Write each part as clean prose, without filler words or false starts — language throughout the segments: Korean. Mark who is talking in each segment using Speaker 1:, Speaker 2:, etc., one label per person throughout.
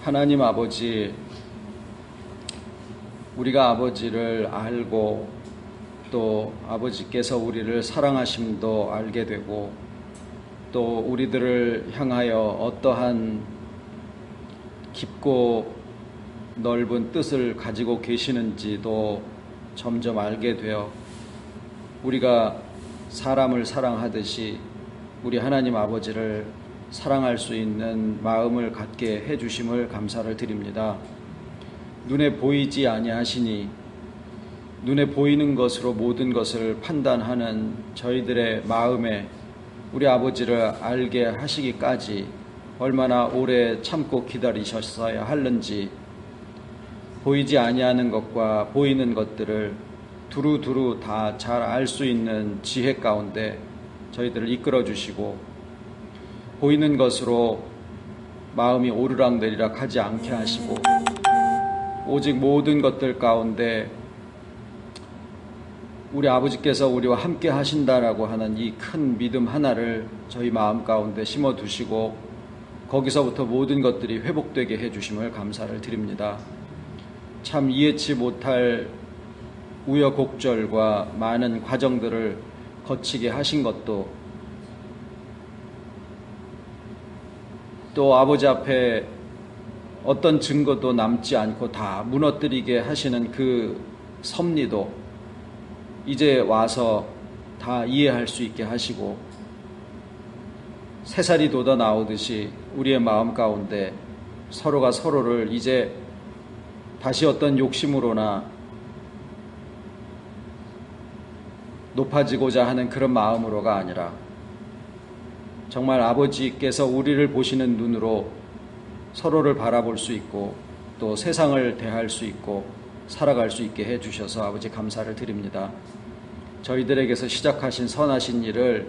Speaker 1: 하나님 아버지, 우리가 아버지를 알고 또 아버지께서 우리를 사랑하심도 알게 되고 또 우리들을 향하여 어떠한 깊고 넓은 뜻을 가지고 계시는지도 점점 알게 되어 우리가 사람을 사랑하듯이 우리 하나님 아버지를 사랑할 수 있는 마음을 갖게 해주심을 감사를 드립니다. 눈에 보이지 아니하시니 눈에 보이는 것으로 모든 것을 판단하는 저희들의 마음에 우리 아버지를 알게 하시기까지 얼마나 오래 참고 기다리셨어야 하는지, 보이지 아니하는 것과 보이는 것들을 두루두루 다 잘 알 수 있는 지혜 가운데 저희들을 이끌어 주시고 보이는 것으로 마음이 오르락내리락 하지 않게 하시고 오직 모든 것들 가운데 우리 아버지께서 우리와 함께 하신다라고 하는 이 큰 믿음 하나를 저희 마음 가운데 심어 두시고 거기서부터 모든 것들이 회복되게 해주심을 감사를 드립니다. 참 이해치 못할 우여곡절과 많은 과정들을 거치게 하신 것도 또 아버지 앞에 어떤 증거도 남지 않고 다 무너뜨리게 하시는 그 섭리도 이제 와서 다 이해할 수 있게 하시고 새살이 돋아 나오듯이 우리의 마음 가운데 서로가 서로를 이제 다시 어떤 욕심으로나 높아지고자 하는 그런 마음으로가 아니라 정말 아버지께서 우리를 보시는 눈으로 서로를 바라볼 수 있고 또 세상을 대할 수 있고 살아갈 수 있게 해주셔서 아버지 감사를 드립니다. 저희들에게서 시작하신 선하신 일을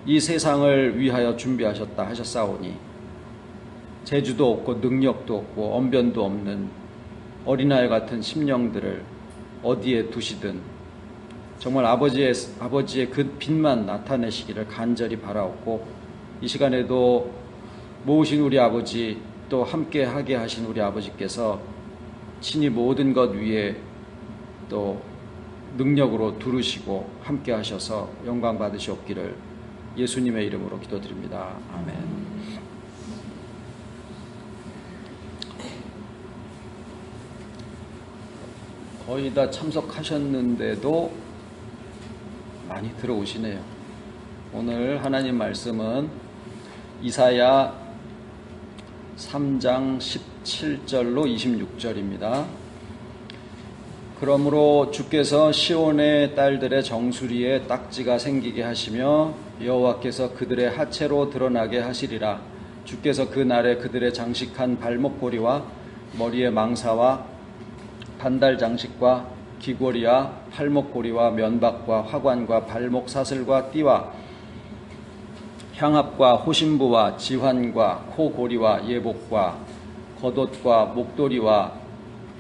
Speaker 1: 이 세상을 위하여 준비하셨다 하셨사오니 재주도 없고 능력도 없고 언변도 없는 어린아이 같은 심령들을 어디에 두시든 정말 아버지의 그 빛만 나타내시기를 간절히 바라옵고 이 시간에도 모으신 우리 아버지 또 함께하게 하신 우리 아버지께서 친히 모든 것 위에 또 능력으로 두르시고 함께 하셔서 영광 받으시옵기를 예수님의 이름으로 기도드립니다. 아멘. 거의 다 참석하셨는데도 많이 들어오시네요. 오늘 하나님 말씀은 이사야 3장 17절로 26절입니다. 그러므로 주께서 시온의 딸들의 정수리에 딱지가 생기게 하시며 여호와께서 그들의 하체로 드러나게 하시리라. 주께서 그 날에 그들의 장식한 발목고리와 머리의 망사와 반달 장식과 귀고리와 팔목고리와 면박과 화관과 발목 사슬과 띠와 향합과 호신부와 지환과 코고리와 예복과 겉옷과 목도리와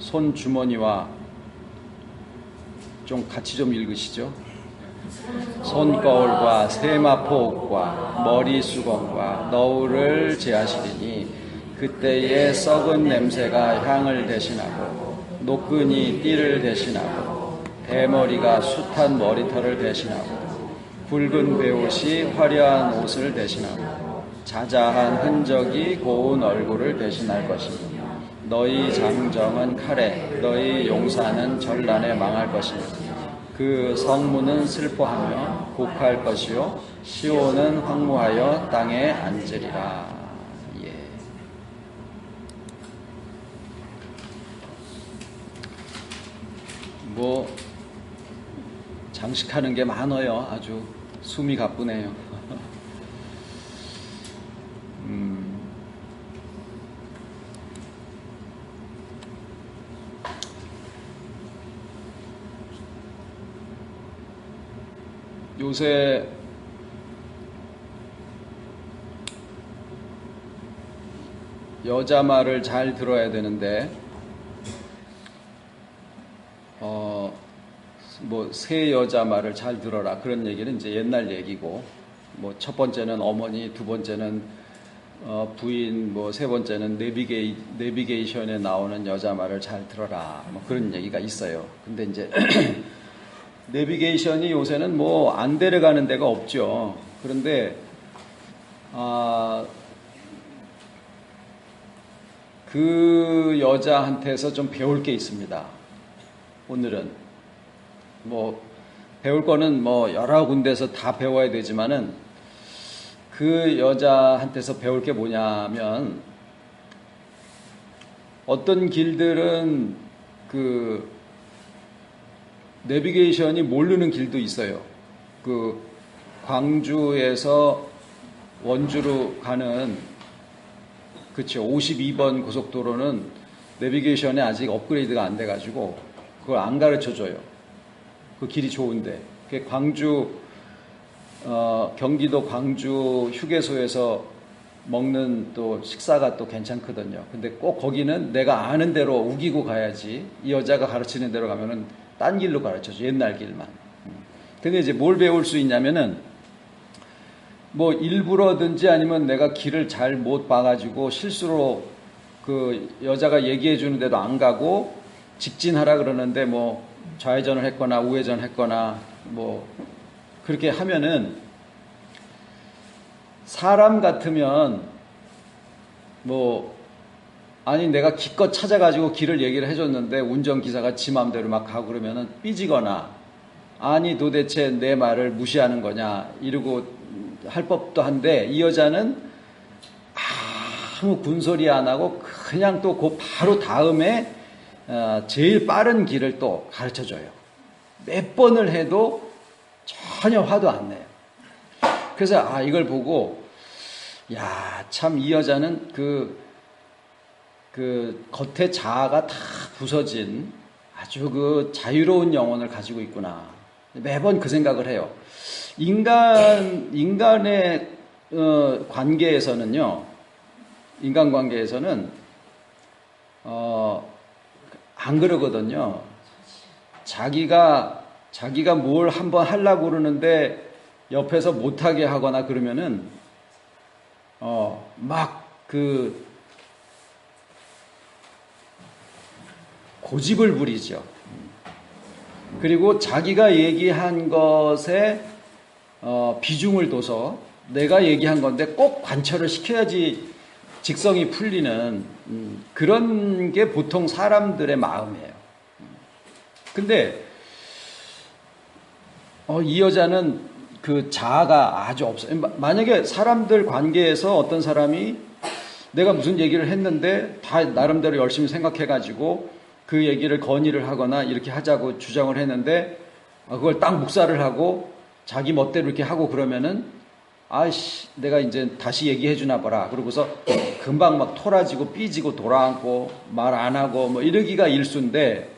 Speaker 1: 손주머니와 좀 같이 좀 읽으시죠. 손거울과 세마포옷과 머리수건과 너울을 제하시리니 그때에 썩은 냄새가 향을 대신하고 노끈이 띠를 대신하고 대머리가 숱한 머리털을 대신하고 굵은 베옷이 화려한 옷을 대신하고 자자한 흔적이 고운 얼굴을 대신할 것이니 너희 장정은 칼에 너희 용사는 전란에 망할 것이니 그 성문은 슬퍼하며 곡할 것이요 시온은 황무하여 땅에 앉으리라. 뭐 장식하는 게 많아요. 아주 숨이 가쁘네요. 요새 여자 말을 잘 들어야 되는데 뭐 새 여자 말을 잘 들어라 그런 얘기는 이제 옛날 얘기고 뭐 첫 번째는 어머니, 두 번째는 부인, 뭐 세 번째는 내비게이션에 나오는 여자 말을 잘 들어라. 뭐 그런 얘기가 있어요. 근데 이제 내비게이션이 요새는 뭐 안 데려가는 데가 없죠. 그런데 그 여자한테서 좀 배울 게 있습니다. 오늘은 뭐 배울 거는 뭐 여러 군데서 다 배워야 되지만은 그 여자한테서 배울 게 뭐냐면 어떤 길들은 그 내비게이션이 모르는 길도 있어요. 그 광주에서 원주로 가는 그쵸 52번 고속도로는 내비게이션에 아직 업그레이드가 안 돼가지고 그걸 안 가르쳐 줘요. 그 길이 좋은데 그게 광주 경기도 광주 휴게소에서 먹는 또 식사가 또 괜찮거든요. 근데 꼭 거기는 내가 아는 대로 우기고 가야지. 이 여자가 가르치는 대로 가면은 딴 길로 가르쳐줘. 옛날 길만. 근데 이제 뭘 배울 수 있냐면은 뭐 일부러든지 아니면 내가 길을 잘 못 봐가지고 실수로 그 여자가 얘기해 주는데도 안 가고 직진하라 그러는데 뭐 좌회전을 했거나 우회전을 했거나 뭐 그렇게 하면은 사람 같으면 뭐 아니 내가 기껏 찾아가지고 길을 얘기를 해줬는데 운전기사가 지 맘대로 막 가고 그러면은 삐지거나 아니 도대체 내 말을 무시하는 거냐 이러고 할 법도 한데 이 여자는 아무 군소리 안 하고 그냥 또 그 바로 다음에 제일 빠른 길을 또 가르쳐줘요. 몇 번을 해도 전혀 화도 안 내요. 그래서 이걸 보고 야, 참 이 여자는 그 겉에 자아가 다 부서진 아주 그 자유로운 영혼을 가지고 있구나. 매번 그 생각을 해요. 인간의 관계에서는요, 인간관계에서는 안 그러거든요. 자기가 뭘 한번 하려고 그러는데 옆에서 못하게 하거나 그러면은 막 그 고집을 부리죠. 그리고 자기가 얘기한 것에 비중을 둬서 내가 얘기한 건데 꼭 관철을 시켜야지 직성이 풀리는 그런 게 보통 사람들의 마음이에요. 근데 이 여자는 그 자아가 아주 없어요. 만약에 사람들 관계에서 어떤 사람이 내가 무슨 얘기를 했는데 다 나름대로 열심히 생각해가지고 그 얘기를 건의를 하거나 이렇게 하자고 주장을 했는데 그걸 딱 묵살을 하고 자기 멋대로 이렇게 하고 그러면은 아이씨 내가 이제 다시 얘기해 주나 보라 그러고서 금방 막 토라지고 삐지고 돌아앉고 말 안 하고 뭐 이러기가 일쑤인데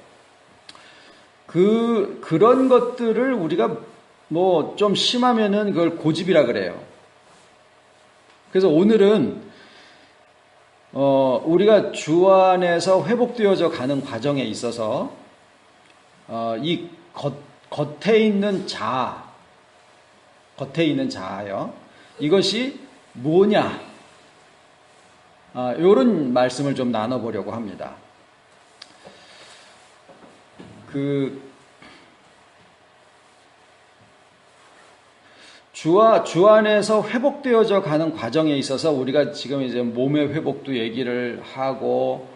Speaker 1: 그런 것들을 우리가 뭐 좀 심하면은 그걸 고집이라 그래요. 그래서 오늘은 우리가 주 안에서 회복되어져 가는 과정에 있어서 이 겉에 있는 자아요. 이것이 뭐냐? 이런 말씀을 좀 나눠보려고 합니다. 주 안에서 회복되어져 가는 과정에 있어서 우리가 지금 이제 몸의 회복도 얘기를 하고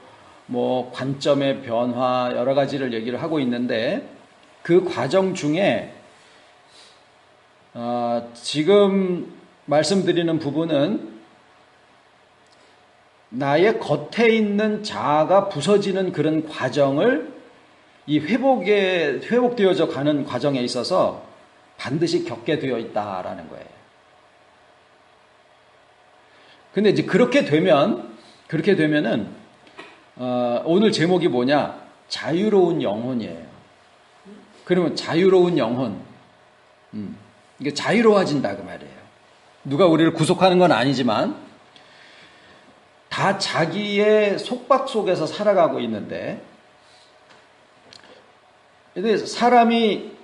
Speaker 1: 뭐 관점의 변화 여러 가지를 얘기를 하고 있는데 그 과정 중에 지금 말씀드리는 부분은 나의 겉에 있는 자아가 부서지는 그런 과정을 이 회복되어져 가는 과정에 있어서 반드시 겪게 되어 있다라는 거예요. 근데 이제 그렇게 되면은 오늘 제목이 뭐냐? 자유로운 영혼이에요. 그러면 자유로운 영혼, 이게 자유로워진다 그 말이에요. 누가 우리를 구속하는 건 아니지만 다 자기의 속박 속에서 살아가고 있는데, 근데 사람이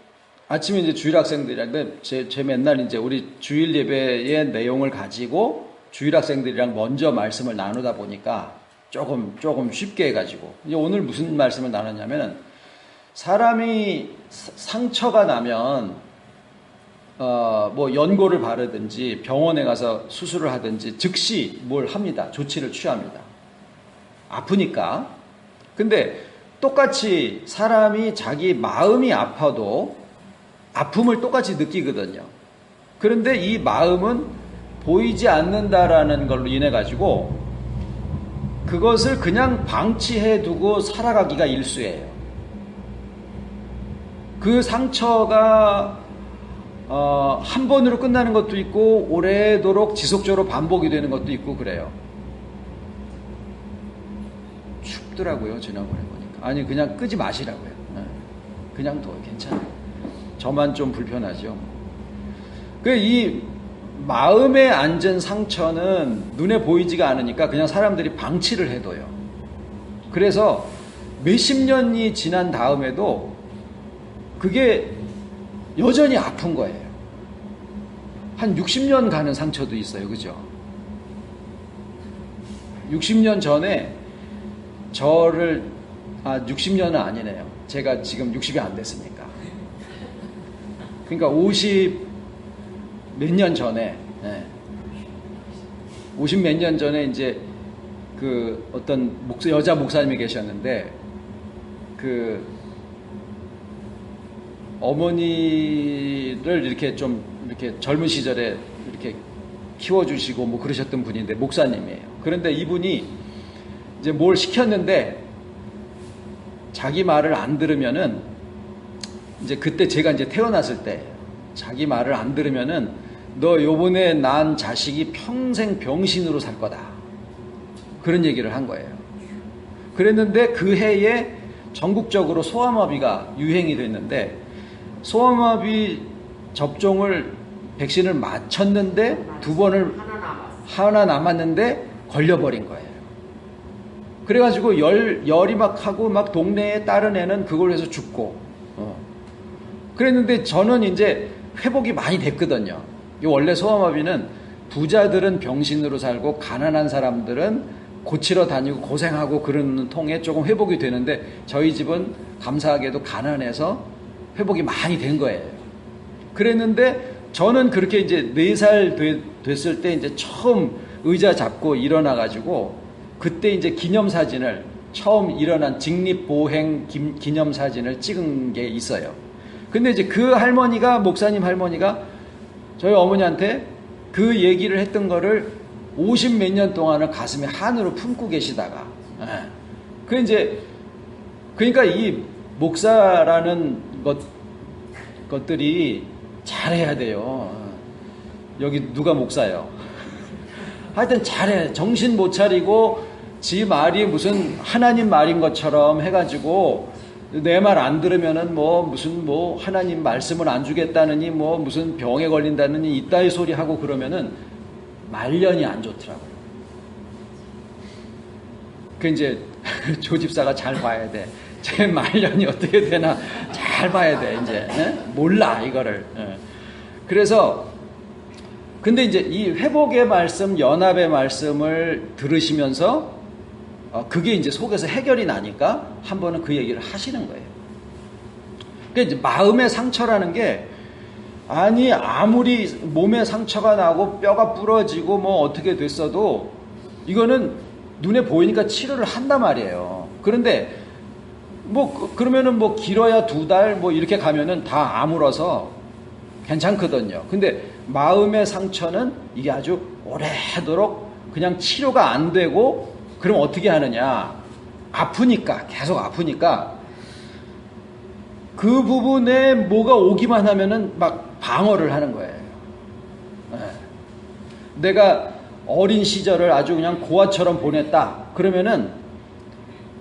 Speaker 1: 아침에 이제 주일 학생들이랑 제 맨날 이제 우리 주일 예배의 내용을 가지고 주일 학생들이랑 먼저 말씀을 나누다 보니까 조금 쉽게 해가지고 이제 오늘 무슨 말씀을 나눴냐면은 사람이 상처가 나면 뭐 연고를 바르든지 병원에 가서 수술을 하든지 즉시 뭘 합니다. 조치를 취합니다. 아프니까. 근데 똑같이 사람이 자기 마음이 아파도 아픔을 똑같이 느끼거든요. 그런데 이 마음은 보이지 않는다라는 걸로 인해 가지고 그것을 그냥 방치해 두고 살아가기가 일쑤예요. 그 상처가 한 번으로 끝나는 것도 있고 오래도록 지속적으로 반복이 되는 것도 있고 그래요. 춥더라고요. 지난번에 보니까. 아니 그냥 끄지 마시라고요. 그냥 둬요. 괜찮아요. 저만 좀 불편하죠. 이 마음에 앉은 상처는 눈에 보이지가 않으니까 그냥 사람들이 방치를 해둬요. 그래서 몇십 년이 지난 다음에도 그게 여전히 아픈 거예요. 한 60년 가는 상처도 있어요. 그죠? 60년 전에 저를 60년은 아니네요. 제가 지금 60이 안 됐으니까. 그러니까 50 몇 년 전에 50 몇 년 전에 이제 그 어떤 여자 목사님이 계셨는데 그 어머니를 이렇게 좀 이렇게 젊은 시절에 이렇게 키워주시고 뭐 그러셨던 분인데 목사님이에요. 그런데 이분이 이제 뭘 시켰는데 자기 말을 안 들으면은 이제 그때 제가 이제 태어났을 때 자기 말을 안 들으면은 너 요번에 난 자식이 평생 병신으로 살 거다. 그런 얘기를 한 거예요. 그랬는데 그 해에 전국적으로 소아마비가 유행이 됐는데 소아마비 접종을 백신을 맞췄는데 두 번을 하나 남았는데 걸려버린 거예요. 그래가지고 열이 막 하고 막 동네에 다른 애는 그걸 해서 죽고 그랬는데 저는 이제 회복이 많이 됐거든요. 원래 소아마비는 부자들은 병신으로 살고 가난한 사람들은 고치러 다니고 고생하고 그러는 통에 조금 회복이 되는데 저희 집은 감사하게도 가난해서 회복이 많이 된 거예요. 그랬는데 저는 그렇게 이제 4살 됐을 때 이제 처음 의자 잡고 일어나가지고 그때 이제 기념사진을 처음 일어난 직립보행 기념사진을 찍은 게 있어요. 근데 이제 그 할머니가 목사님 할머니가 저희 어머니한테 그 얘기를 했던 거를 50 몇 년 동안을 가슴에 한으로 품고 계시다가 그 이제 그러니까 이 목사라는 것들이 잘해야 돼요. 여기 누가 목사예요? 하여튼 잘해. 정신 못 차리고 지 말이 무슨 하나님 말인 것처럼 해가지고 내 말 안 들으면은 뭐 무슨 뭐 하나님 말씀을 안 주겠다느니 뭐 무슨 병에 걸린다느니 이따위 소리 하고 그러면은 말년이 안 좋더라고요. 그 이제 조집사가 잘 봐야 돼. 제 말년이 어떻게 되나 잘 봐야 돼. 이제 몰라 이거를. 그래서 근데 이제 이 회복의 말씀, 연합의 말씀을 들으시면서 그게 이제 속에서 해결이 나니까 한 번은 그 얘기를 하시는 거예요. 그러니까 이제 마음의 상처라는 게 아무리 몸에 상처가 나고 뼈가 부러지고 뭐 어떻게 됐어도 이거는 눈에 보이니까 치료를 한단 말이에요. 그런데 뭐 그러면은 뭐 길어야 2달 뭐 이렇게 가면은 다 아물어서 괜찮거든요. 근데 마음의 상처는 이게 아주 오래도록 그냥 치료가 안 되고 그럼 어떻게 하느냐? 아프니까 계속 아프니까 그 부분에 뭐가 오기만 하면은 막 방어를 하는 거예요. 내가 어린 시절을 아주 그냥 고아처럼 보냈다. 그러면은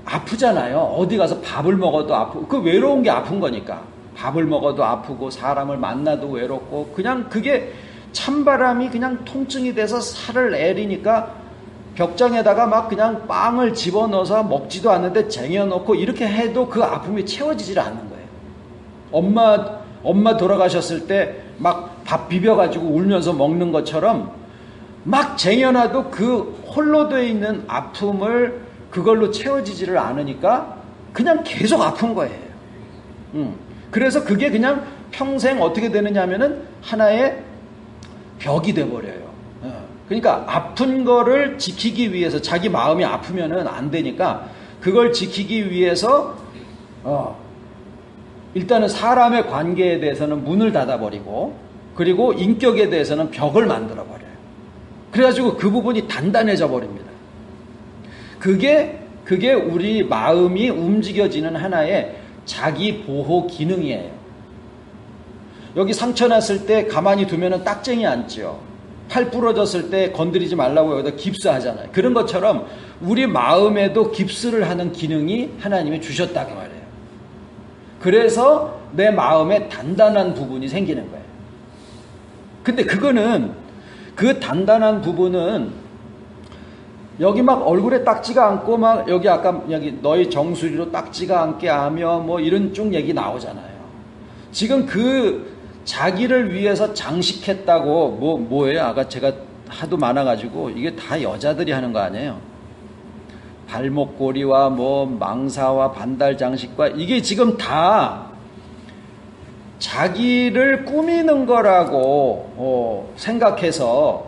Speaker 1: 아프잖아요. 어디 가서 밥을 먹어도 아프고 그 외로운 게 아픈 거니까 밥을 먹어도 아프고 사람을 만나도 외롭고 그냥 그게 찬바람이 그냥 통증이 돼서 살을 애리니까 벽장에다가 막 그냥 빵을 집어넣어서 먹지도 않는데 쟁여놓고 이렇게 해도 그 아픔이 채워지질 않는 거예요. 엄마 돌아가셨을 때 막 밥 비벼가지고 울면서 먹는 것처럼 막 쟁여놔도 그 홀로 되어 있는 아픔을 그걸로 채워지지를 않으니까 그냥 계속 아픈 거예요. 그래서 그게 그냥 평생 어떻게 되느냐 하면은 하나의 벽이 돼버려요. 그러니까 아픈 거를 지키기 위해서, 자기 마음이 아프면은 안 되니까 그걸 지키기 위해서 일단은 사람의 관계에 대해서는 문을 닫아버리고, 그리고 인격에 대해서는 벽을 만들어버려요. 그래가지고 그 부분이 단단해져 버립니다. 그게 우리 마음이 움직여지는 하나의 자기 보호 기능이에요. 여기 상처 났을 때 가만히 두면은 딱쟁이 앉죠. 팔 부러졌을 때 건드리지 말라고 여기다 깁스하잖아요. 그런 것처럼 우리 마음에도 깁스를 하는 기능이 하나님이 주셨다고 말해요. 그래서 내 마음에 단단한 부분이 생기는 거예요. 근데 그거는, 그 단단한 부분은 여기 막 얼굴에 딱지가 않고 막 여기 아까 여기 너희 정수리로 딱지가 않게 하며 뭐 이런 쭉 얘기 나오잖아요. 지금 그 자기를 위해서 장식했다고 뭐예요? 아까 제가 하도 많아가지고 이게 다 여자들이 하는 거 아니에요? 발목고리와 뭐 망사와 반달 장식과 이게 지금 다 자기를 꾸미는 거라고 생각해서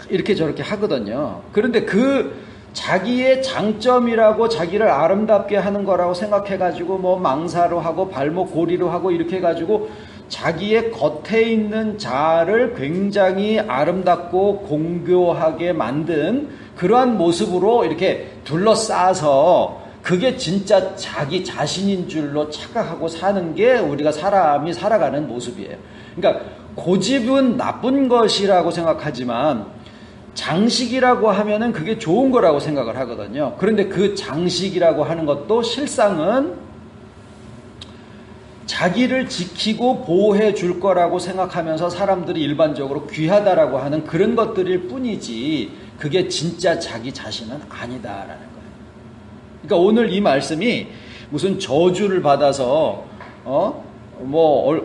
Speaker 1: 이렇게 저렇게 하거든요. 그런데 그 자기의 장점이라고 자기를 아름답게 하는 거라고 생각해가지고 뭐 망사로 하고 발목고리로 하고 이렇게 해가지고 자기의 겉에 있는 자아를 굉장히 아름답고 공교하게 만든 그러한 모습으로 이렇게 둘러싸서 그게 진짜 자기 자신인 줄로 착각하고 사는 게 우리가 사람이 살아가는 모습이에요. 그러니까 고집은 나쁜 것이라고 생각하지만 장식이라고 하면은 그게 좋은 거라고 생각을 하거든요. 그런데 그 장식이라고 하는 것도 실상은 자기를 지키고 보호해 줄 거라고 생각하면서 사람들이 일반적으로 귀하다라고 하는 그런 것들일 뿐이지 그게 진짜 자기 자신은 아니다라는 거예요. 그러니까 오늘 이 말씀이 무슨 저주를 받아서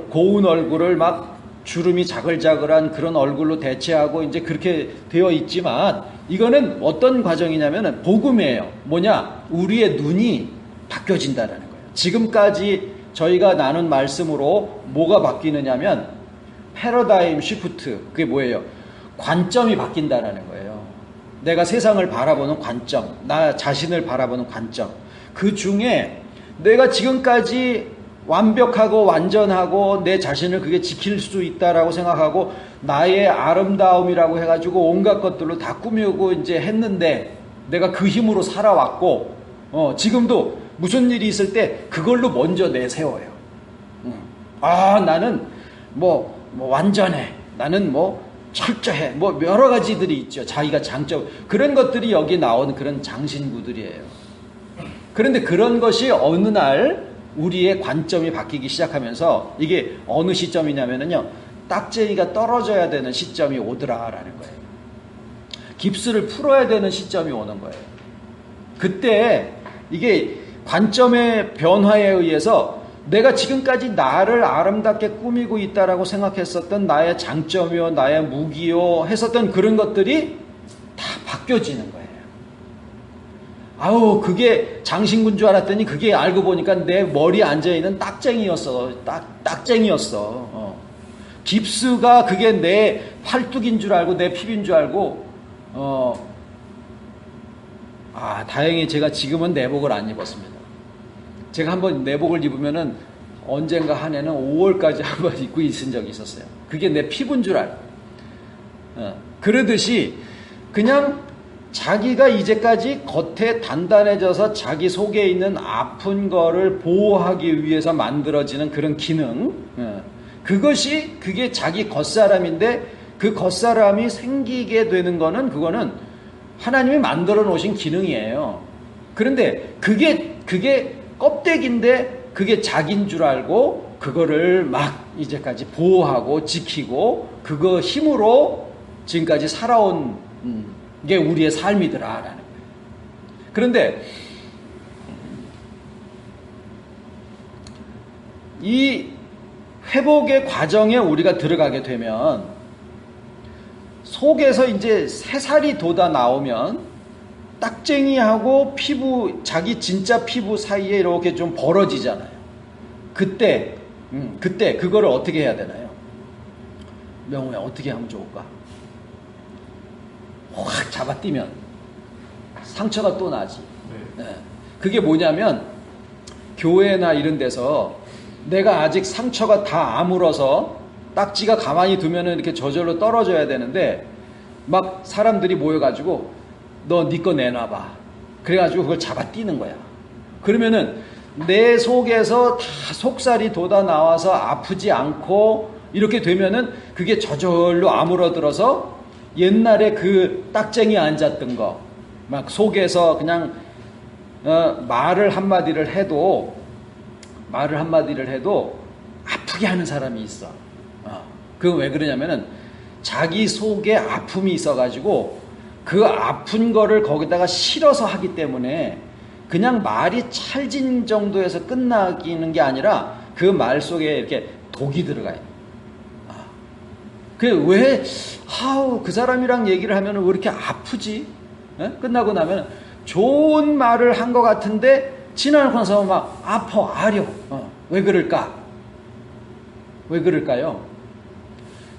Speaker 1: 고운 얼굴을 막 주름이 자글자글한 그런 얼굴로 대체하고 이제 그렇게 되어 있지만 이거는 어떤 과정이냐면은 복음이에요. 뭐냐? 우리의 눈이 바뀌어진다라는 거예요. 지금까지 저희가 나눈 말씀으로 뭐가 바뀌느냐면 패러다임 시프트, 그게 뭐예요? 관점이 바뀐다라는 거예요. 내가 세상을 바라보는 관점, 나 자신을 바라보는 관점. 그 중에 내가 지금까지 완벽하고 완전하고 내 자신을 그게 지킬 수 있다라고 생각하고 나의 아름다움이라고 해가지고 온갖 것들로 다 꾸미고 이제 했는데 내가 그 힘으로 살아왔고 지금도 무슨 일이 있을 때 그걸로 먼저 내세워요. 나는 뭐 완전해. 나는 뭐 철저해. 뭐 여러 가지들이 있죠. 자기가 장점. 그런 것들이 여기 나온 그런 장신구들이에요. 그런데 그런 것이 어느 날 우리의 관점이 바뀌기 시작하면서 이게 어느 시점이냐면요. 딱쟁이가 떨어져야 되는 시점이 오더라라는 거예요. 깁스를 풀어야 되는 시점이 오는 거예요. 그때 이게 관점의 변화에 의해서 내가 지금까지 나를 아름답게 꾸미고 있다라고 생각했었던 나의 장점이요, 나의 무기요 했었던 그런 것들이 다 바뀌어지는 거예요. 그게 장신구인 줄 알았더니 그게 알고 보니까 내 머리에 앉아있는 딱쟁이였어. 딱쟁이였어. 깁스가 그게 내 팔뚝인 줄 알고 내 피부인 줄 알고 다행히 제가 지금은 내복을 안 입었습니다. 제가 한번 내복을 입으면은 언젠가 한 해는 5월까지 한번 입고 있은 적이 있었어요. 그게 내 피부인 줄 알고. 그러듯이 그냥 자기가 이제까지 겉에 단단해져서 자기 속에 있는 아픈 거를 보호하기 위해서 만들어지는 그런 기능, 그게 자기 겉사람인데 그 겉사람이 생기게 되는 거는 그거는 하나님이 만들어 놓으신 기능이에요. 그런데 그게 껍데기인데 그게 자기인 줄 알고 그거를 막 이제까지 보호하고 지키고 그거 힘으로 지금까지 살아온 게 우리의 삶이더라라는 거예요. 그런데 이 회복의 과정에 우리가 들어가게 되면 속에서 이제 새살이 돋아 나오면 딱쟁이하고 피부, 자기 진짜 피부 사이에 이렇게 좀 벌어지잖아요. 그때 그거를 어떻게 해야 되나요? 명호야, 어떻게 하면 좋을까? 확 잡아뛰면 상처가 또 나지. 네. 그게 뭐냐면 교회나 이런 데서 내가 아직 상처가 다 아물어서 딱지가 가만히 두면은 이렇게 저절로 떨어져야 되는데 막 사람들이 모여가지고 너 네 거 내놔봐. 그래가지고 그걸 잡아뛰는 거야. 그러면은 내 속에서 다 속살이 돋아 나와서 아프지 않고 이렇게 되면은 그게 저절로 아물어들어서 옛날에 그 딱쟁이 앉았던 거 막 속에서 그냥 말을 한마디를 해도 아프게 하는 사람이 있어. 그건 왜 그러냐면은 자기 속에 아픔이 있어가지고 그 아픈 거를 거기다가 실어서 하기 때문에 그냥 말이 찰진 정도에서 끝나기는 게 아니라 그 말 속에 이렇게 독이 들어가요. 그 사람이랑 얘기를 하면 왜 이렇게 아프지? 끝나고 나면 좋은 말을 한 것 같은데 지나고 나서 막 아파, 아려. 왜 그럴까? 왜 그럴까요?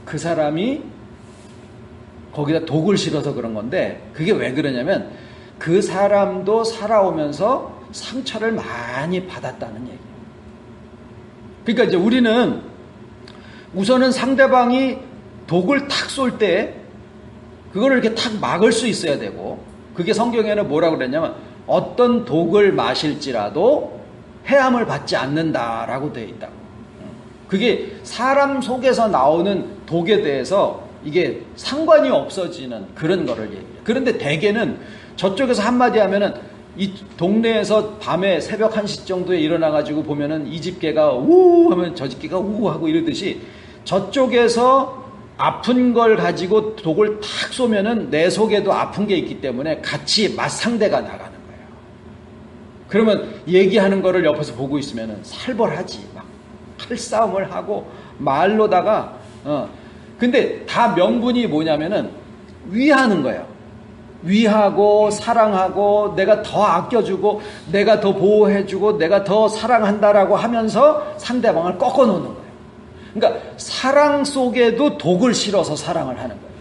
Speaker 1: 그 사람이 거기다 독을 실어서 그런 건데 그게 왜 그러냐면 그 사람도 살아오면서 상처를 많이 받았다는 얘기예요. 그러니까 이제 우리는 우선은 상대방이 독을 탁 쏠 때 그거를 이렇게 탁 막을 수 있어야 되고 그게 성경에는 뭐라고 그랬냐면 어떤 독을 마실지라도 해함을 받지 않는다라고 되어 있다고. 그게 사람 속에서 나오는 독에 대해서 이게 상관이 없어지는 그런 거를 얘기해요. 그런데 대개는 저쪽에서 한마디 하면은 이 동네에서 밤에 새벽 1시 정도에 일어나가지고 보면은 이 집 개가 우 하면 저 집 개가 우 하고 이러듯이 저쪽에서 아픈 걸 가지고 독을 탁 쏘면은 내 속에도 아픈 게 있기 때문에 같이 맞상대가 나가는 거예요. 그러면 얘기하는 거를 옆에서 보고 있으면은 살벌하지. 막 칼싸움을 하고 말로다가 근데 다 명분이 뭐냐면은 위하는 거예요. 위하고 사랑하고 내가 더 아껴주고 내가 더 보호해주고 내가 더 사랑한다라고 하면서 상대방을 꺾어놓는 거예요. 그러니까 사랑 속에도 독을 실어서 사랑을 하는 거예요.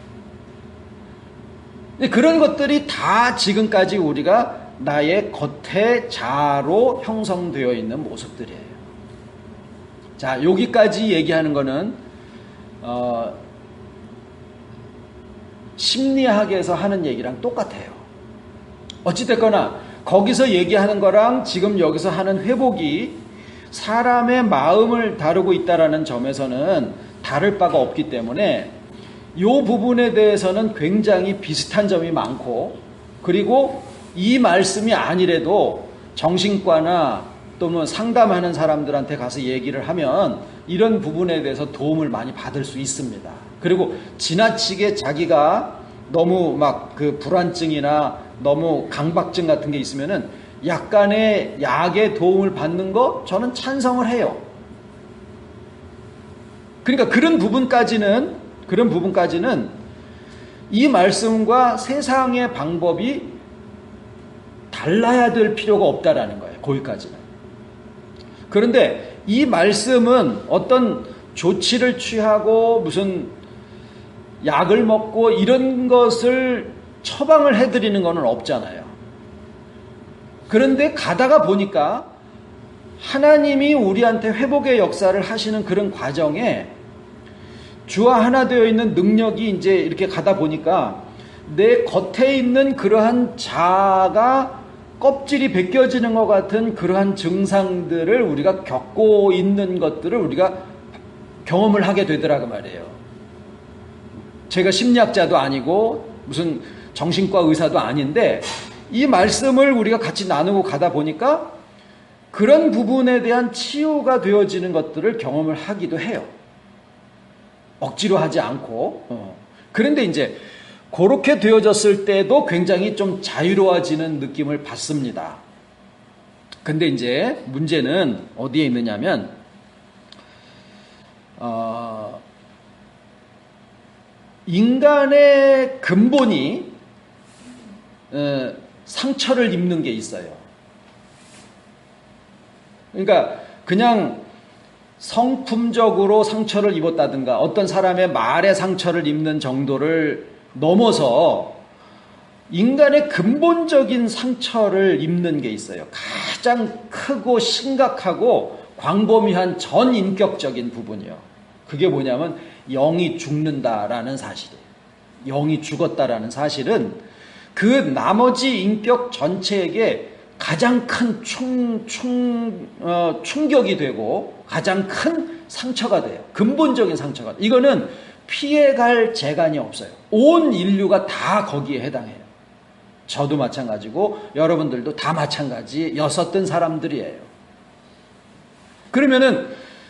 Speaker 1: 근데 그런 것들이 다 지금까지 우리가 나의 겉의 자아로 형성되어 있는 모습들이에요. 자, 여기까지 얘기하는 거는 심리학에서 하는 얘기랑 똑같아요. 어찌됐거나 거기서 얘기하는 거랑 지금 여기서 하는 회복이 사람의 마음을 다루고 있다는 점에서는 다를 바가 없기 때문에 이 부분에 대해서는 굉장히 비슷한 점이 많고 그리고 이 말씀이 아니래도 정신과나 또는 상담하는 사람들한테 가서 얘기를 하면 이런 부분에 대해서 도움을 많이 받을 수 있습니다. 그리고 지나치게 자기가 너무 막 그 불안증이나 너무 강박증 같은 게 있으면은 약간의 약의 도움을 받는 거 저는 찬성을 해요. 그러니까 그런 부분까지는 이 말씀과 세상의 방법이 달라야 될 필요가 없다라는 거예요. 거기까지는. 그런데 이 말씀은 어떤 조치를 취하고 무슨 약을 먹고 이런 것을 처방을 해드리는 건 없잖아요. 그런데 가다가 보니까 하나님이 우리한테 회복의 역사를 하시는 그런 과정에 주와 하나 되어 있는 능력이 이제 이렇게 가다 보니까 내 겉에 있는 그러한 자아가 껍질이 벗겨지는 것 같은 그러한 증상들을 우리가 겪고 있는 것들을 우리가 경험을 하게 되더라고 말이에요. 제가 심리학자도 아니고 무슨 정신과 의사도 아닌데 이 말씀을 우리가 같이 나누고 가다 보니까 그런 부분에 대한 치유가 되어지는 것들을 경험을 하기도 해요. 억지로 하지 않고. 그런데 이제 그렇게 되어졌을 때도 굉장히 좀 자유로워지는 느낌을 받습니다. 근데 이제 문제는 어디에 있느냐면 인간의 근본이 상처를 입는 게 있어요. 그러니까 그냥 성품적으로 상처를 입었다든가 어떤 사람의 말에 상처를 입는 정도를 넘어서 인간의 근본적인 상처를 입는 게 있어요. 가장 크고 심각하고 광범위한 전인격적인 부분이요. 그게 뭐냐면 영이 죽는다라는 사실이에요. 영이 죽었다라는 사실은 그 나머지 인격 전체에게 가장 큰 충격이 되고 가장 큰 상처가 돼요. 근본적인 상처가. 이거는 피해갈 재간이 없어요. 온 인류가 다 거기에 해당해요. 저도 마찬가지고 여러분들도 다 마찬가지였었던 사람들이에요. 그러면은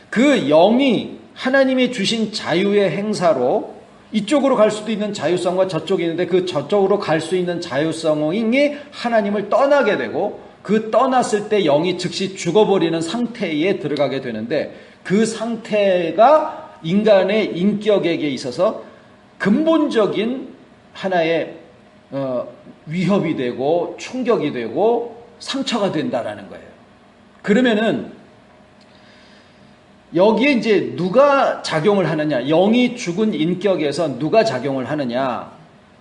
Speaker 1: 그 영이 하나님이 주신 자유의 행사로 이쪽으로 갈 수도 있는 자유성과 저쪽이 있는데 그 저쪽으로 갈 수 있는 자유성이 하나님을 떠나게 되고 그 떠났을 때 영이 즉시 죽어버리는 상태에 들어가게 되는데 그 상태가 인간의 인격에게 있어서 근본적인 하나의 위협이 되고 충격이 되고 상처가 된다라는 거예요. 그러면은 여기에 이제 누가 작용을 하느냐? 영이 죽은 인격에서 누가 작용을 하느냐?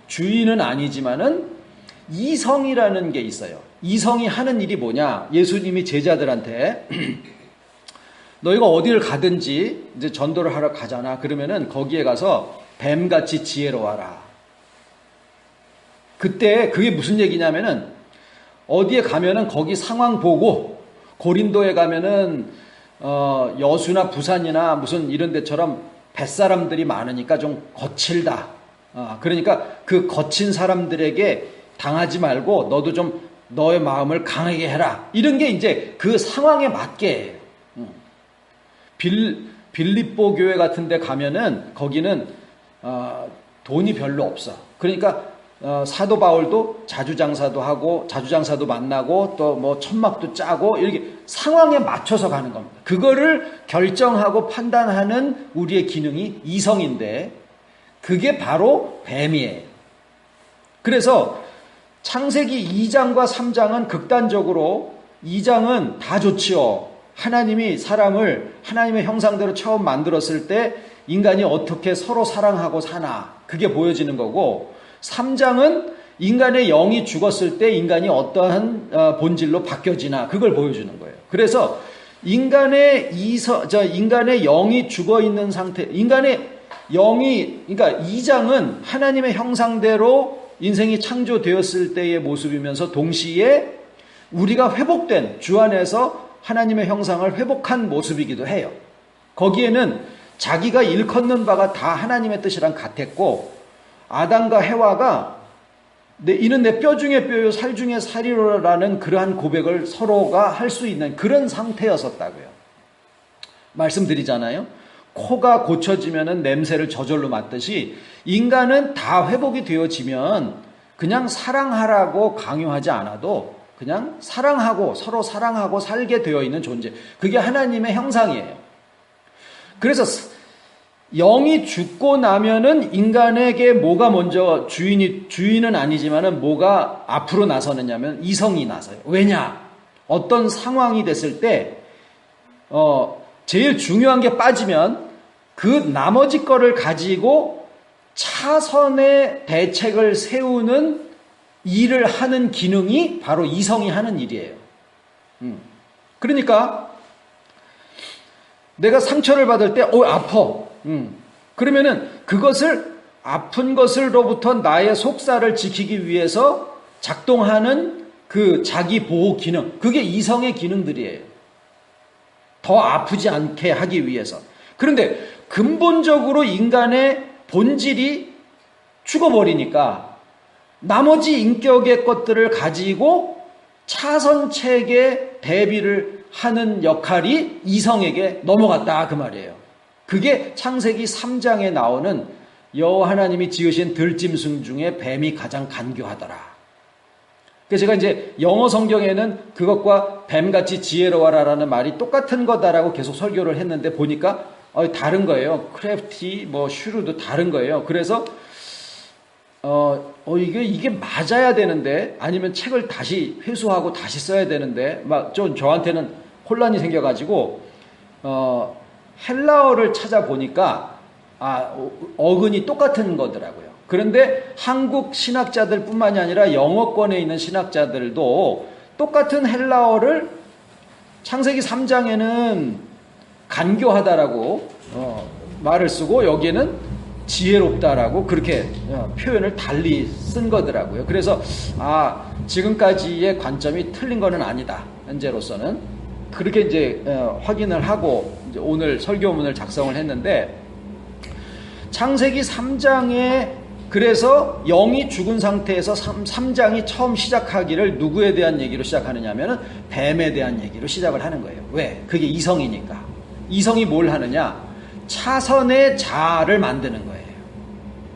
Speaker 1: 주인은 아니지만은 이성이라는 게 있어요. 이성이 하는 일이 뭐냐? 예수님이 제자들한테 너희가 어디를 가든지 이제 전도를 하러 가잖아. 그러면은 거기에 가서 뱀같이 지혜로워라. 그때 그게 무슨 얘기냐면은 어디에 가면은 거기 상황 보고 고린도에 가면은 여수나 부산이나 무슨 이런 데처럼 뱃사람들이 많으니까 좀 거칠다. 그러니까 그 거친 사람들에게 당하지 말고 너도 좀 너의 마음을 강하게 해라. 이런 게 이제 그 상황에 맞게 빌립보 교회 같은 데 가면은 거기는 돈이 별로 없어. 그러니까 사도 바울도 자주장사도 하고 자주장사도 만나고 또 뭐 천막도 짜고 이렇게 상황에 맞춰서 가는 겁니다. 그거를 결정하고 판단하는 우리의 기능이 이성인데 그게 바로 뱀이에요. 그래서 창세기 2장과 3장은 극단적으로 2장은 다 좋지요. 하나님이 사람을 하나님의 형상대로 처음 만들었을 때 인간이 어떻게 서로 사랑하고 사나 그게 보여지는 거고 3장은 인간의 영이 죽었을 때 인간이 어떠한 본질로 바뀌어지나 그걸 보여주는 거예요. 그래서 인간의 영이 죽어 있는 상태, 인간의 영이 그러니까 2장은 하나님의 형상대로 인생이 창조되었을 때의 모습이면서 동시에 우리가 회복된 주 안에서 하나님의 형상을 회복한 모습이기도 해요. 거기에는 자기가 일컫는 바가 다 하나님의 뜻이랑 같았고 아담과 해와가 이는 내 뼈 중에 뼈요 살 중에 살이로라는 그러한 고백을 서로가 할 수 있는 그런 상태였었다고요. 말씀드리잖아요. 코가 고쳐지면은 냄새를 저절로 맡듯이 인간은 다 회복이 되어지면 그냥 사랑하라고 강요하지 않아도 그냥 사랑하고 서로 사랑하고 살게 되어 있는 존재. 그게 하나님의 형상이에요. 그래서 영이 죽고 나면은 인간에게 뭐가 먼저 주인은 아니지만은 뭐가 앞으로 나서느냐면 이성이 나서요. 왜냐? 어떤 상황이 됐을 때 제일 중요한 게 빠지면 그 나머지 거를 가지고 차선의 대책을 세우는 일을 하는 기능이 바로 이성이 하는 일이에요. 그러니까 내가 상처를 받을 때 아파. 그러면은 그것을 아픈 것으로부터 나의 속살을 지키기 위해서 작동하는 그 자기 보호 기능, 그게 이성의 기능들이에요. 더 아프지 않게 하기 위해서. 그런데 근본적으로 인간의 본질이 죽어버리니까 나머지 인격의 것들을 가지고 차선책에 대비를 하는 역할이 이성에게 넘어갔다 그 말이에요. 그게 창세기 3장에 나오는 여호와 하나님이 지으신 들짐승 중에 뱀이 가장 간교하더라. 그래서 제가 이제 영어 성경에는 그것과 뱀같이 지혜로워라라는 말이 똑같은 거다라고 계속 설교를 했는데 보니까 다른 거예요. 크래프티, 뭐 슈르도 다른 거예요. 그래서 이게 맞아야 되는데, 아니면 책을 다시 회수하고 다시 써야 되는데, 막 좀 저한테는 혼란이 생겨가지고, 헬라어를 찾아보니까, 어근이 똑같은 거더라고요. 그런데 한국 신학자들 뿐만이 아니라 영어권에 있는 신학자들도 똑같은 헬라어를 창세기 3장에는 간교하다라고 말을 쓰고, 여기에는 지혜롭다라고 그렇게 표현을 달리 쓴 거더라고요. 그래서 지금까지의 관점이 틀린 거는 아니다. 현재로서는 그렇게 이제 확인을 하고 이제 오늘 설교문을 작성을 했는데, 창세기 3장에 그래서 영이 죽은 상태에서 3장이 처음 시작하기를 누구에 대한 얘기로 시작하느냐 하면은 뱀에 대한 얘기로 시작을 하는 거예요. 왜? 그게 이성이니까. 이성이 뭘 하느냐? 차선의 자아를 만드는 거예요.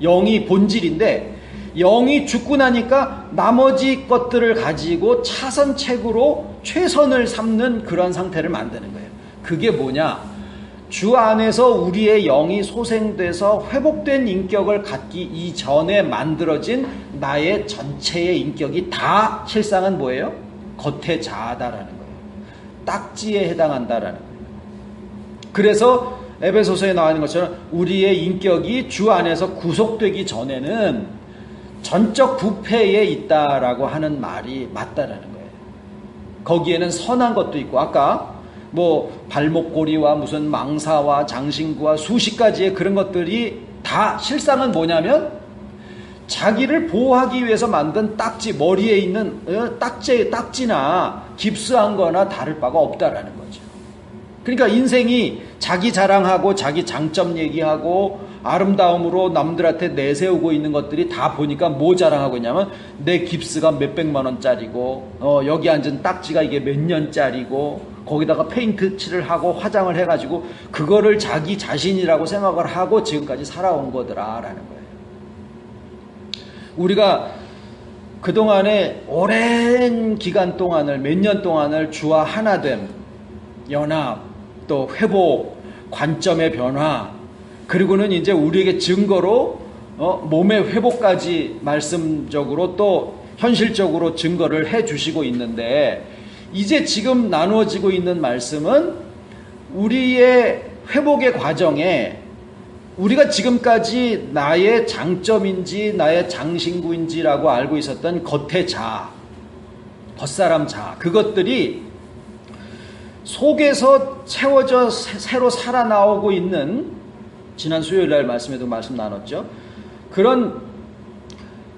Speaker 1: 영이 본질인데, 영이 죽고 나니까 나머지 것들을 가지고 차선책으로 최선을 삼는 그런 상태를 만드는 거예요. 그게 뭐냐? 주 안에서 우리의 영이 소생돼서 회복된 인격을 갖기 이전에 만들어진 나의 전체의 인격이 다 실상은 뭐예요? 겉의 자아다라는 거예요. 딱지에 해당한다라는 거예요. 그래서 에베소서에 나와 있는 것처럼 우리의 인격이 주 안에서 구속되기 전에는 전적 부패에 있다라고 하는 말이 맞다라는 거예요. 거기에는 선한 것도 있고, 아까 뭐 발목고리와 무슨 망사와 장신구와 수십 가지의 그런 것들이 다 실상은 뭐냐면 자기를 보호하기 위해서 만든 딱지, 머리에 있는 딱지나 깁스한 거나 다를 바가 없다라는 거죠. 그러니까 인생이 자기 자랑하고 자기 장점 얘기하고 아름다움으로 남들한테 내세우고 있는 것들이 다 보니까 뭐 자랑하고 있냐면 내 깁스가 몇백만 원짜리고 여기 앉은 딱지가 이게 몇 년짜리고 거기다가 페인트 칠을 하고 화장을 해가지고 그거를 자기 자신이라고 생각을 하고 지금까지 살아온 거더라라는 거예요. 우리가 그동안에 오랜 기간 동안을, 몇 년 동안을 주와 하나됨, 연합, 또 회복, 관점의 변화, 그리고는 이제 우리에게 증거로 몸의 회복까지 말씀적으로 또 현실적으로 증거를 해 주시고 있는데, 이제 지금 나누어지고 있는 말씀은 우리의 회복의 과정에 우리가 지금까지 나의 장점인지 나의 장신구인지라고 알고 있었던 겉의 자아, 겉사람 자아, 그것들이 속에서 채워져 새로 살아나오고 있는, 지난 수요일날 말씀에도 말씀 나눴죠. 그런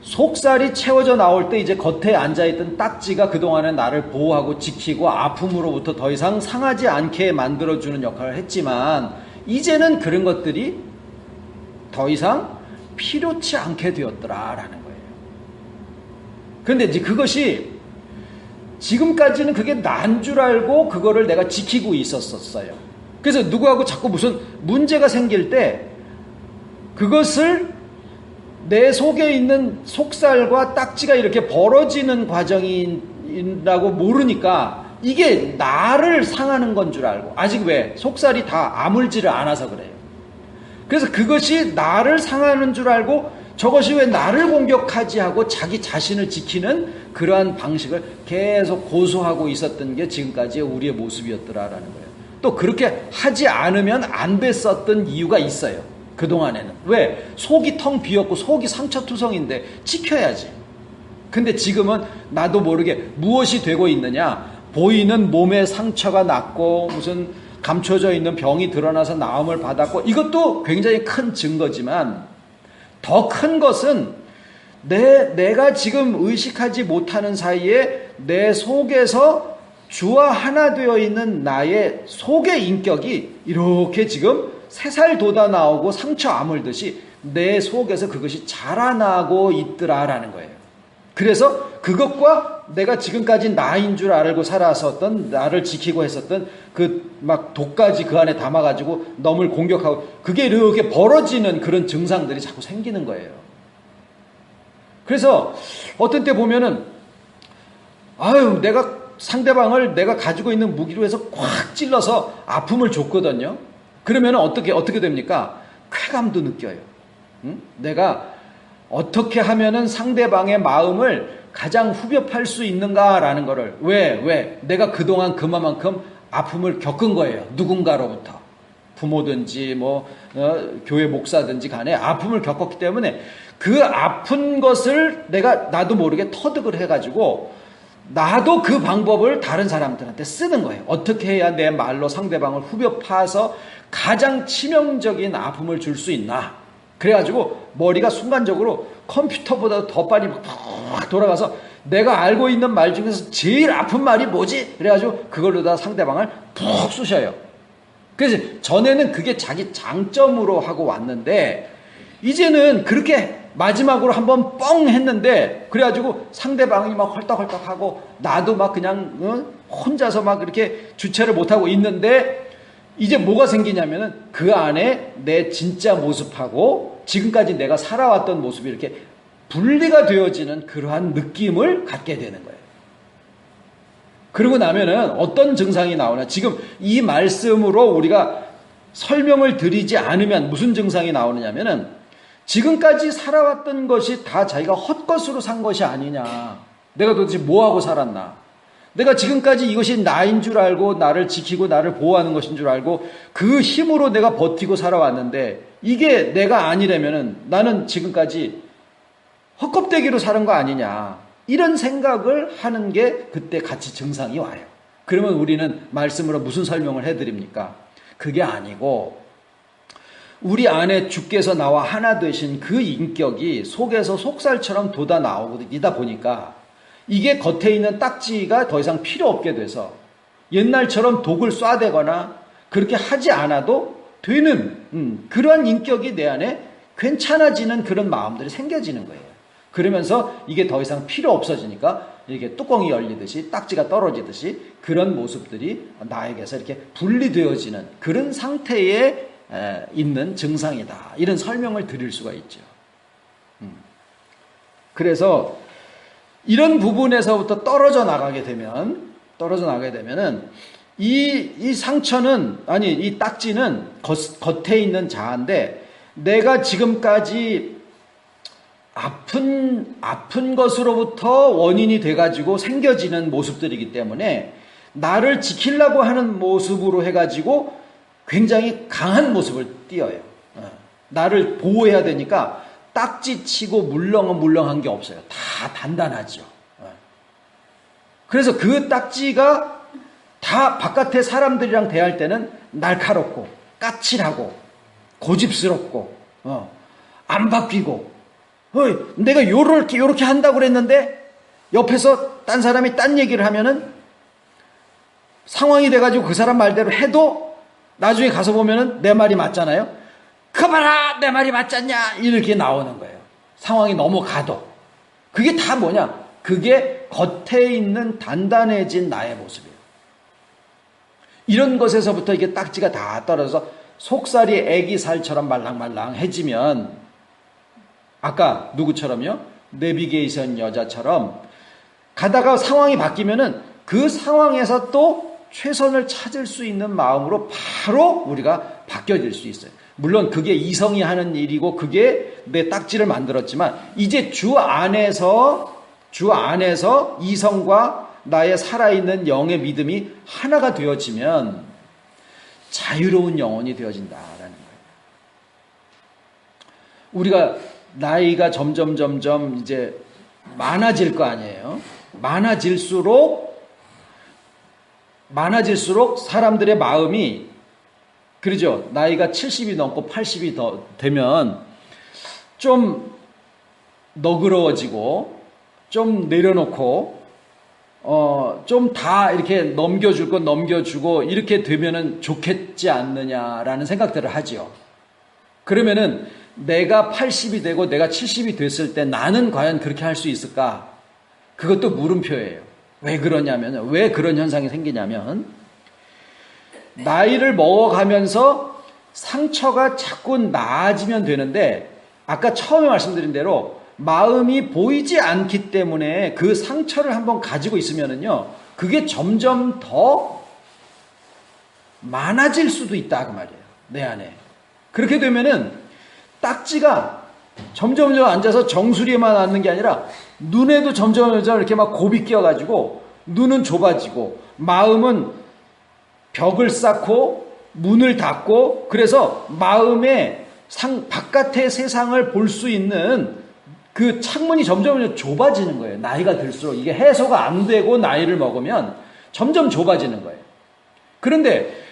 Speaker 1: 속살이 채워져 나올 때 이제 겉에 앉아있던 딱지가 그동안에 나를 보호하고 지키고 아픔으로부터 더 이상 상하지 않게 만들어주는 역할을 했지만, 이제는 그런 것들이 더 이상 필요치 않게 되었더라라는 거예요. 그런데 이제 그것이 지금까지는 그게 난 줄 알고 그거를 내가 지키고 있었어요. 그래서 누구하고 자꾸 무슨 문제가 생길 때 그것을 내 속에 있는 속살과 딱지가 이렇게 벌어지는 과정이라고 모르니까 이게 나를 상하는 건 줄 알고, 아직 왜? 속살이 다 아물지를 않아서 그래요. 그래서 그것이 나를 상하는 줄 알고 저것이 왜 나를 공격하지 하고 자기 자신을 지키는 그러한 방식을 계속 고수하고 있었던 게 지금까지의 우리의 모습이었더라라는 거예요. 또 그렇게 하지 않으면 안 됐었던 이유가 있어요. 그동안에는. 왜? 속이 텅 비었고 속이 상처투성인데 지켜야지. 근데 지금은 나도 모르게 무엇이 되고 있느냐? 보이는 몸에 상처가 났고 무슨 감춰져 있는 병이 드러나서 나음을 받았고, 이것도 굉장히 큰 증거지만 더 큰 것은 내가 지금 의식하지 못하는 사이에 내 속에서 주와 하나 되어 있는 나의 속의 인격이 이렇게 지금 새살 돋아 나오고 상처 아물듯이 내 속에서 그것이 자라나고 있더라라는 거예요. 그래서 그것과 내가 지금까지 나인 줄 알고 살았었던, 나를 지키고 했었던 그 막 독까지 그 안에 담아가지고 너를 공격하고, 그게 이렇게 벌어지는 그런 증상들이 자꾸 생기는 거예요. 그래서 어떤 때 보면은 내가 상대방을 내가 가지고 있는 무기로 해서 꽉 찔러서 아픔을 줬거든요. 그러면 어떻게 됩니까? 쾌감도 느껴요. 응? 내가 어떻게 하면은 상대방의 마음을 가장 후벼팔 수 있는가라는 거를, 왜? 내가 그동안 그만큼 아픔을 겪은 거예요. 누군가로부터. 부모든지 교회 목사든지 간에 아픔을 겪었기 때문에 그 아픈 것을 나도 모르게 터득을 해가지고 나도 그 방법을 다른 사람들한테 쓰는 거예요. 어떻게 해야 내 말로 상대방을 후벼 파서 가장 치명적인 아픔을 줄 수 있나. 그래가지고 머리가 순간적으로 컴퓨터보다 더 빨리 막 돌아가서 내가 알고 있는 말 중에서 제일 아픈 말이 뭐지? 그래가지고 그걸로 다 상대방을 푹 쑤셔요. 그래서 전에는 그게 자기 장점으로 하고 왔는데 이제는 그렇게 마지막으로 한번 뻥 했는데 그래가지고 상대방이 막 헐떡헐떡하고 나도 막 그냥 혼자서 막 이렇게 주체를 못하고 있는데 이제 뭐가 생기냐면은 그 안에 내 진짜 모습하고 지금까지 내가 살아왔던 모습이 이렇게 분리가 되어지는 그러한 느낌을 갖게 되는 거예요. 그러고 나면은 어떤 증상이 나오나, 지금 이 말씀으로 우리가 설명을 드리지 않으면 무슨 증상이 나오느냐면은 지금까지 살아왔던 것이 다 자기가 헛것으로 산 것이 아니냐. 내가 도대체 뭐하고 살았나. 내가 지금까지 이것이 나인 줄 알고 나를 지키고 나를 보호하는 것인 줄 알고 그 힘으로 내가 버티고 살아왔는데 이게 내가 아니라면은 나는 지금까지 헛껍데기로 사는 거 아니냐. 이런 생각을 하는 게 그때 같이 증상이 와요. 그러면 우리는 말씀으로 무슨 설명을 해드립니까? 그게 아니고 우리 안에 주께서 나와 하나 되신 그 인격이 속에서 속살처럼 돋아 나오다 보니까 이게 겉에 있는 딱지가 더 이상 필요 없게 돼서 옛날처럼 독을 쏴대거나 그렇게 하지 않아도 되는 그러한 인격이 내 안에 괜찮아지는 그런 마음들이 생겨지는 거예요. 그러면서 이게 더 이상 필요 없어지니까 이렇게 뚜껑이 열리듯이 딱지가 떨어지듯이 그런 모습들이 나에게서 이렇게 분리되어지는 그런 상태에 있는 증상이다. 이런 설명을 드릴 수가 있죠. 그래서 이런 부분에서부터 떨어져 나가게 되면은 이 상처는 이 딱지는 겉에 있는 자아인데 내가 지금까지 아픈 것으로부터 원인이 돼가지고 생겨지는 모습들이기 때문에 나를 지키려고 하는 모습으로 해가지고 굉장히 강한 모습을 띄어요. 나를 보호해야 되니까 딱지치고 물렁한 게 없어요. 다 단단하죠. 그래서 그 딱지가 다 바깥의 사람들이랑 대할 때는 날카롭고 까칠하고 고집스럽고 안 바뀌고 내가 요렇게 한다고 그랬는데 옆에서 딴 사람이 딴 얘기를 하면은 상황이 돼가지고 그 사람 말대로 해도 나중에 가서 보면은 내 말이 맞잖아요. 그 봐라 내 말이 맞잖냐 이렇게 나오는 거예요. 상황이 넘어가도. 그게 다 뭐냐? 그게 겉에 있는 단단해진 나의 모습이에요. 이런 것에서부터 이게 딱지가 다 떨어져서 속살이 애기 살처럼 말랑말랑해지면 아까 누구처럼요? 내비게이션 여자처럼 가다가 상황이 바뀌면은 그 상황에서 또 최선을 찾을 수 있는 마음으로 바로 우리가 바뀌어질 수 있어요. 물론 그게 이성이 하는 일이고 그게 내 딱지를 만들었지만 이제 주 안에서 이성과 나의 살아있는 영의 믿음이 하나가 되어지면 자유로운 영혼이 되어진다라는 거예요. 우리가 나이가 점점 이제 많아질 거 아니에요. 많아질수록 사람들의 마음이 그러죠. 나이가 70이 넘고 80이 더 되면 좀 너그러워지고 좀 내려놓고 좀 다 이렇게 넘겨줄 건 넘겨주고 이렇게 되면은 좋겠지 않느냐라는 생각들을 하죠. 그러면은 내가 80이 되고 내가 70이 됐을 때 나는 과연 그렇게 할 수 있을까? 그것도 물음표예요. 왜 그러냐면, 왜 그런 현상이 생기냐면, 나이를 먹어가면서 상처가 자꾸 나아지면 되는데, 아까 처음에 말씀드린 대로 마음이 보이지 않기 때문에 그 상처를 한번 가지고 있으면은요, 그게 점점 더 많아질 수도 있다, 그 말이에요. 내 안에. 그렇게 되면은 딱지가 점점 앉아서 정수리에만 앉는 게 아니라 눈에도 점점 이렇게 막 곱이 끼어가지고 눈은 좁아지고 마음은 벽을 쌓고 문을 닫고, 그래서 마음의 바깥의 세상을 볼 수 있는 그 창문이 점점 좁아지는 거예요. 나이가 들수록 이게 해소가 안 되고 나이를 먹으면 점점 좁아지는 거예요. 그런데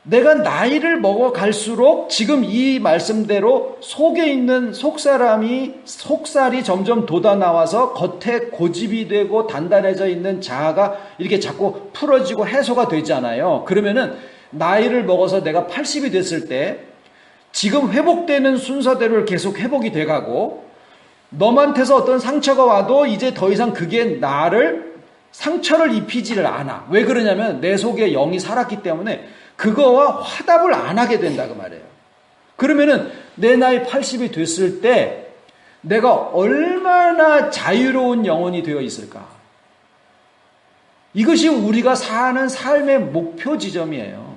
Speaker 1: 내가 나이를 먹어갈수록 지금 이 말씀대로 속에 있는 속살이 점점 돋아나와서 겉에 고집이 되고 단단해져 있는 자아가 이렇게 자꾸 풀어지고 해소가 되잖아요. 그러면은 나이를 먹어서 내가 80이 됐을 때 지금 회복되는 순서대로 계속 회복이 돼가고, 너한테서 어떤 상처가 와도 이제 더 이상 그게 상처를 입히지를 않아. 왜 그러냐면 내 속에 영이 살았기 때문에 그거와 화답을 안 하게 된다 그 말이에요. 그러면은 내 나이 80이 됐을 때 내가 얼마나 자유로운 영혼이 되어 있을까? 이것이 우리가 사는 삶의 목표 지점이에요.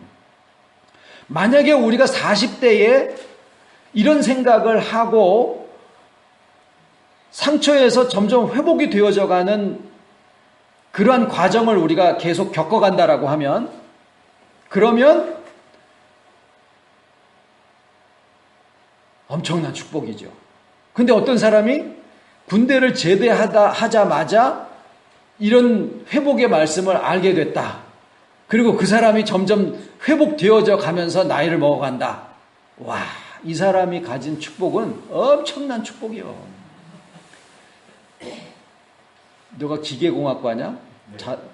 Speaker 1: 만약에 우리가 40대에 이런 생각을 하고 상처에서 점점 회복이 되어져가는 그러한 과정을 우리가 계속 겪어간다라고 하면, 그러면 엄청난 축복이죠. 근데 어떤 사람이 군대를 제대하자마자 이런 회복의 말씀을 알게 됐다. 그리고 그 사람이 점점 회복되어져 가면서 나이를 먹어간다. 와, 이 사람이 가진 축복은 엄청난 축복이요. 너가 기계공학과냐?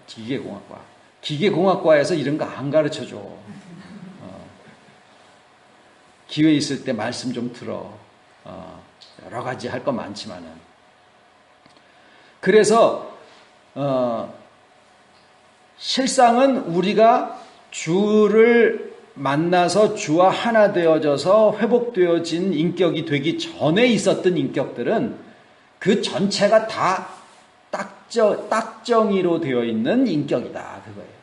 Speaker 1: 기계공학과. 기계공학과에서 이런 거 안 가르쳐줘. 기회 있을 때 말씀 좀 들어. 여러 가지 할 거 많지만은. 그래서 실상은 우리가 주를 만나서 주와 하나 되어져서 회복되어진 인격이 되기 전에 있었던 인격들은 그 전체가 다 딱정이로 되어 있는 인격이다, 그거예요.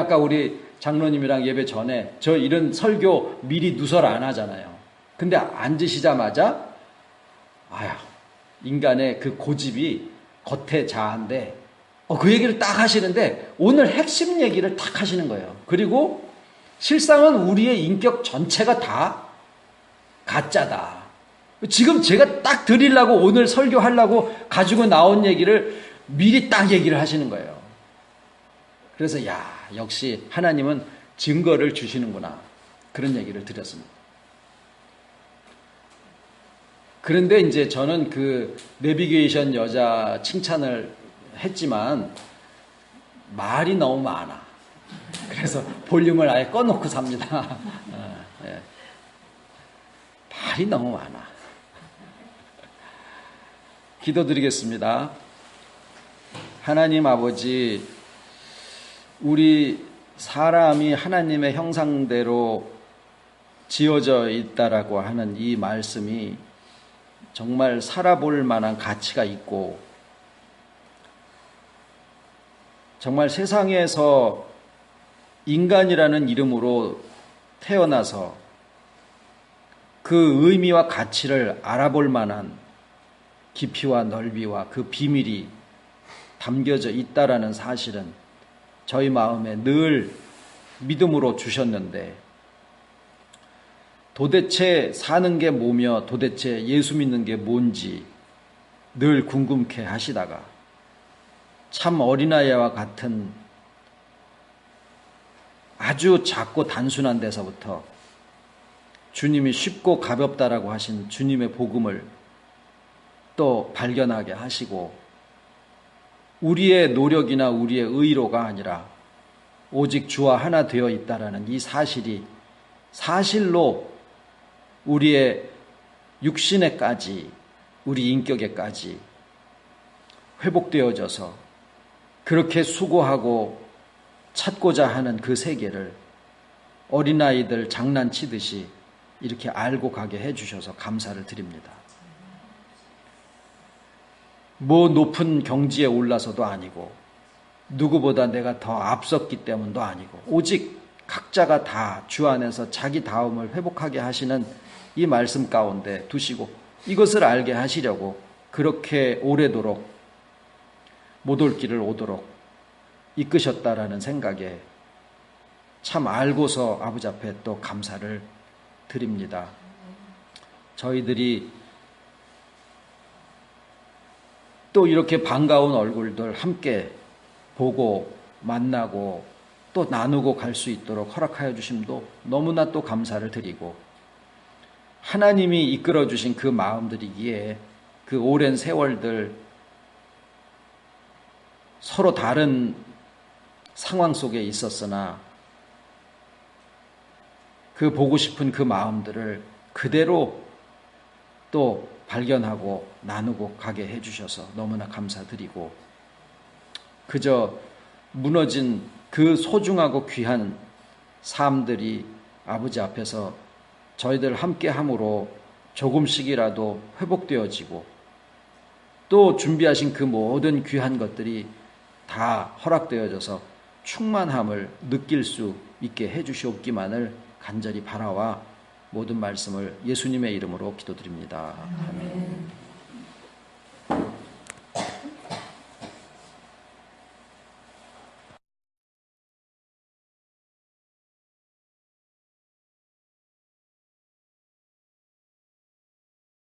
Speaker 1: 아까 우리 장로님이랑 예배 전에 저 이런 설교 미리 누설 안 하잖아요. 근데 앉으시자마자 인간의 그 고집이 겉에 자아인데 그 얘기를 딱 하시는데 오늘 핵심 얘기를 딱 하시는 거예요. 그리고 실상은 우리의 인격 전체가 다 가짜다. 지금 제가 딱 드리려고 오늘 설교하려고 가지고 나온 얘기를 미리 딱 얘기를 하시는 거예요. 그래서 역시 하나님은 증거를 주시는구나, 그런 얘기를 드렸습니다. 그런데 이제 저는 그 내비게이션 여자 칭찬을 했지만 말이 너무 많아. 그래서 볼륨을 아예 꺼놓고 삽니다. 말이 너무 많아. 기도드리겠습니다. 하나님 아버지, 우리 사람이 하나님의 형상대로 지어져 있다라고 하는 이 말씀이 정말 살아볼 만한 가치가 있고, 정말 세상에서 인간이라는 이름으로 태어나서 그 의미와 가치를 알아볼 만한 깊이와 넓이와 그 비밀이 담겨져 있다라는 사실은 저희 마음에 늘 믿음으로 주셨는데, 도대체 사는 게 뭐며 도대체 예수 믿는 게 뭔지 늘 궁금케 하시다가 참 어린아이와 같은 아주 작고 단순한 데서부터 주님이 쉽고 가볍다라고 하신 주님의 복음을 또 발견하게 하시고, 우리의 노력이나 우리의 의로가 아니라 오직 주와 하나 되어 있다라는 이 사실이 사실로 우리의 육신에까지, 우리 인격에까지 회복되어져서 그렇게 수고하고 찾고자 하는 그 세계를 어린아이들 장난치듯이 이렇게 알고 가게 해주셔서 감사를 드립니다. 뭐 높은 경지에 올라서도 아니고 누구보다 내가 더 앞섰기 때문도 아니고 오직 각자가 다 주 안에서 자기 다움을 회복하게 하시는 이 말씀 가운데 두시고 이것을 알게 하시려고 그렇게 오래도록 못 올 길을 오도록 이끄셨다라는 생각에 참 알고서 아버지 앞에 또 감사를 드립니다. 저희들이 또 이렇게 반가운 얼굴들 함께 보고 만나고 또 나누고 갈 수 있도록 허락하여 주심도 너무나 또 감사를 드리고, 하나님이 이끌어 주신 그 마음들이기에 그 오랜 세월들 서로 다른 상황 속에 있었으나 그 보고 싶은 그 마음들을 그대로 또 발견하고 나누고 가게 해주셔서 너무나 감사드리고, 그저 무너진 그 소중하고 귀한 삶들이 아버지 앞에서 저희들 함께 함으로 조금씩이라도 회복되어지고 또 준비하신 그 모든 귀한 것들이 다 허락되어져서 충만함을 느낄 수 있게 해주시옵기만을 간절히 바라와 모든 말씀을 예수님의 이름으로 기도드립니다. 아멘.